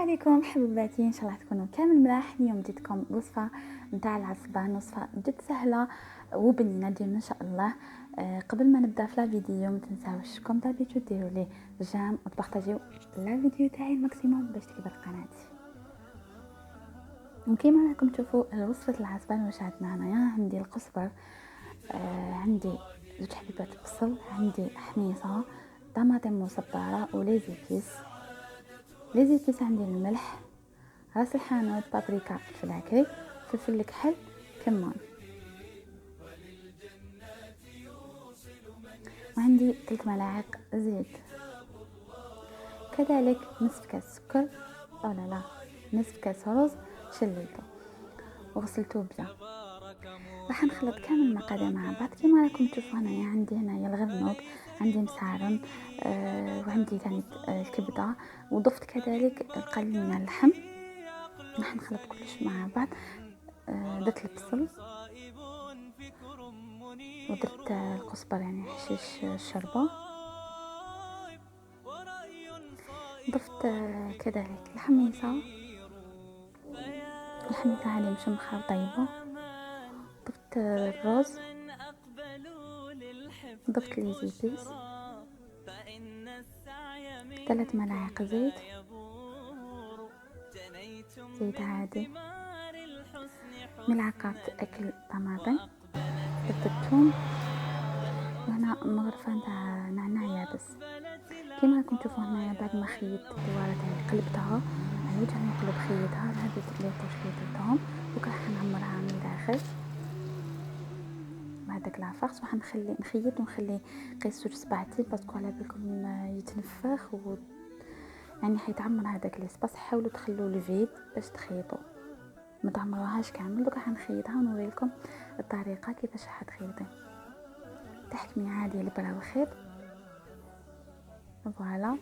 عليكم حبيباتي، ان شاء الله تكونوا كامل ملاح. اليوم جيتكم وصفه نتاع العصبان، وصفه جد سهله وبنينه ديالنا ان شاء الله. قبل ما نبدا في لا فيديو ما تنساوش كوم دابيتو ديروا لي جيم وتبارطاجيو لا فيديو تاعي الماكسيموم باش تكبر قناتي. وكيما راكم تشوفوا وصفه العصبان واش عندنا هنايا. عندي القزبر، عندي زوج حبيبات بصل، عندي حميصه، طماطم مصبره وليزيكيس. ليزيكيس عندي الملح، راس الحانوت، بابريكا، فلفل عكري، فلفل الكحل، كمون، وعندي 3 ملاعق زيت، كذلك نصف كاس سكر او لا نصف كاس رز شليته وغسلته بيان. راح نخلط كامل المقادير مع بعض كما راكم تشوفوا هنايا. عندي هنايا الغرنوط، عندي مسعرن، وعندي ثاني الكبده، وضفت كذلك القليل من اللحم. راح نخلط كلش مع بعض. درت البصل ودرت القزبر يعني حشيش الشربة، ضفت كذلك الحميصة عادي مشمخة وطيبة، ضفت الرز، ضفت ليزيبيس، 3 ملاعق زيت عادي، ملعقة أكل طماطم، ضفت الثوم، وهنا مغرفة نتاع نعناع يابس. كما راكم تشوفوا هنايا بعد ما خيطت الدواره تاعي قلبتها على وجه نقلب خيطها لهذوك اللي درتهم، وراح نعمرها من داخل بهذاك لافاغ. راح نخيط ونخلي قيس 2 سباعتين باسكو على بالكم يتنفخ يعني حيتعمر هذاك الاسباس. حاولوا تخلوا الفيد باش تخيطوا، ما تعمروهاش كامل. دوك راح نخيطها ونوريلكم الطريقه كيفاش راح تخيطي. تحكمي عادي البرا والخيط، فوالا.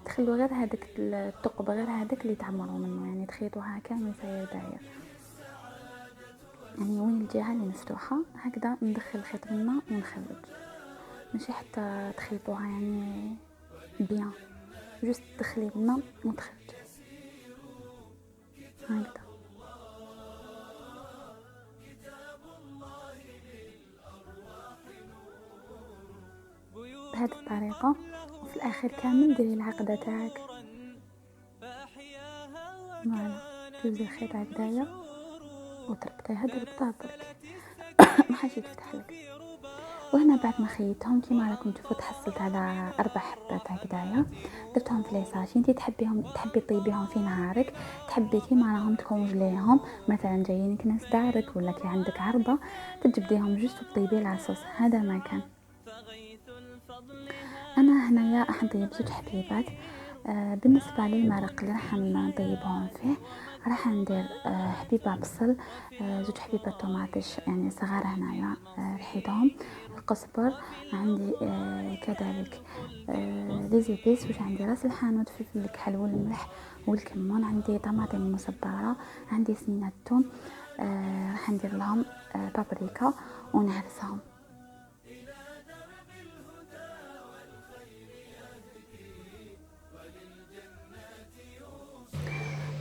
تخلوا غير هذاك الثقب، غير هذاك اللي تعمروا منه، يعني تخيطوها كامل ساير داير، يعني وين الجهه اللي مفتوحه هكذا ندخل الخيط منا ونخرج، ماشي حتى تخيطوها يعني بيان، جوست تدخلي منا وتخرجي هكذا. بهذه الطريقه. وفي الاخر كامل ديري العقده تاعك، فوالا، توزي الخيط هكذايا وتربطيها دربطها برك ما حاش يتفتح لك. وهنا بعد ما خيطتهم كيما راكم تشوفوا تحصلت على 4 حبات هكذايا. درتهم في ليساشي. انتي تحبي طيبيهم في نهارك، تحبي كيما راهم تكونجليهم، مثلا جايينك ناس دارك ولا كي عندك عرضه تجبديهم جوست وتطيبي لاصوص. هذا ما كان. انا هنايا راح نطيب 2 حبيبات. بالنسبه للمرق اللي راح نطيبهم فيه راح ندير حبيبه بصل، 2 حبيبات طماطش يعني صغار هنايا رحيتهم، القزبر عندي، كذلك ليزيبيس، واش عندي راس الحانوت، فلفل الكحل والملح والكمون، عندي طماطم مصبره، عندي سنينه الثوم، راح ندير لهم بابريكا ونهرسهم.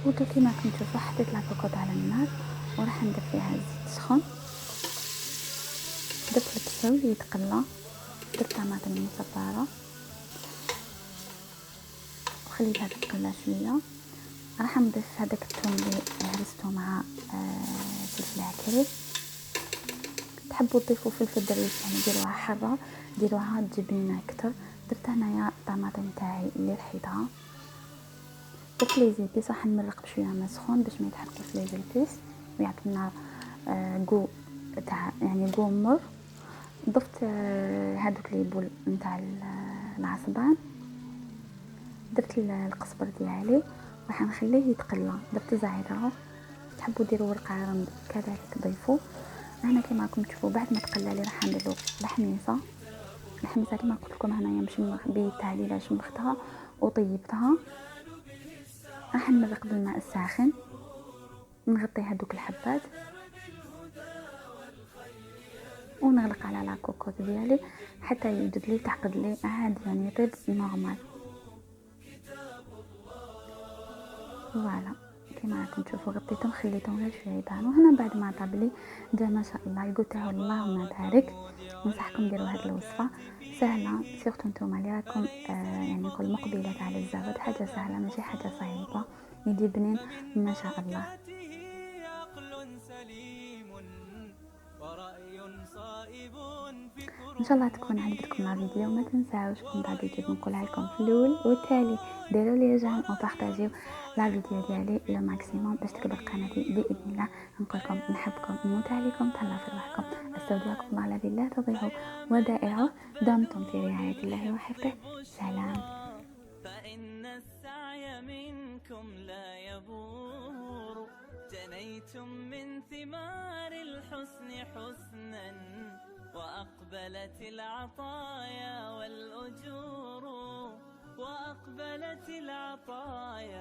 ودو كيما راكم تشوفوا حطيت لاكوكوط على النار وراح ندير فيها زيت سخون. درت البصل يتقلى، درت طماطم مصبره وخليتها تتقلى شويه. راح نضيف هذاك الثوم اللي هرسته مع فلفل عكري. تحبوا تضيفوا فلفل دريس يعني ديروها حاره، ديروها تجيبين اكثر. درت هنايا الطماطم تاعي اللي رحيتها، درت لي زيبيس. راح نمرق بشويه ما سخون باش ما يتحرقوش لي زيبيس ويعطينا جو تاع يعني جو مر. ضفت هذوك لي بول نتاع العصبان، درت القزبر ديالي راح نخليه يتقلى. درت زعتر، تحبوا ديروا ورق عرند كذلك ضيفوا. هنا كما راكم تشوفوا بعد ما تقلى لي راح نديروا الحميصه كما قلت لكم هنايا مشمخ بالتعليله، شمختها وطيبتها. راح نمرق بالماء الساخن، نغطي هذوك الحبات ونغلق على لاكوكوط ديالي حتى يوجد لي تعقد لي عادي، يعني يطيب نورمال. فوالا كيما راكم تشوفوا غطيتهم خليتهم غير شويه يبانوا. هنا بعد ما طاب لي جا ما شاء الله القول تاعو اللهم بارك. ننصحكم ديروا هذه الوصفه سهله، سيرتو نتوما اللي راكم يعني نقول مقبلات على الزواج، حاجه سهله ماشي حاجه صعيبه، يجي بنين ما شاء الله. ان شاء الله تكون عجبتكم الفيديو. ما تنساوش من بعد الفيديو نقولها لكم في الاول والتالي ديروا لي جيم وبارطاجيو لا فيديو ديالي لو ماكسيموم باش تكبر قناتي باذن الله. نقول لكم نحبكم نموت عليكم، تهلاو في روحكم، استودعكم الله الذي لا تضيع ودائعه، دمتم في رعايه الله وحفظه. سلام. فإن السعي منكم لا يبور، جنيتم من ثمار الحسن حسنا، وأقبلت العطايا والأجور، وأقبلت العطايا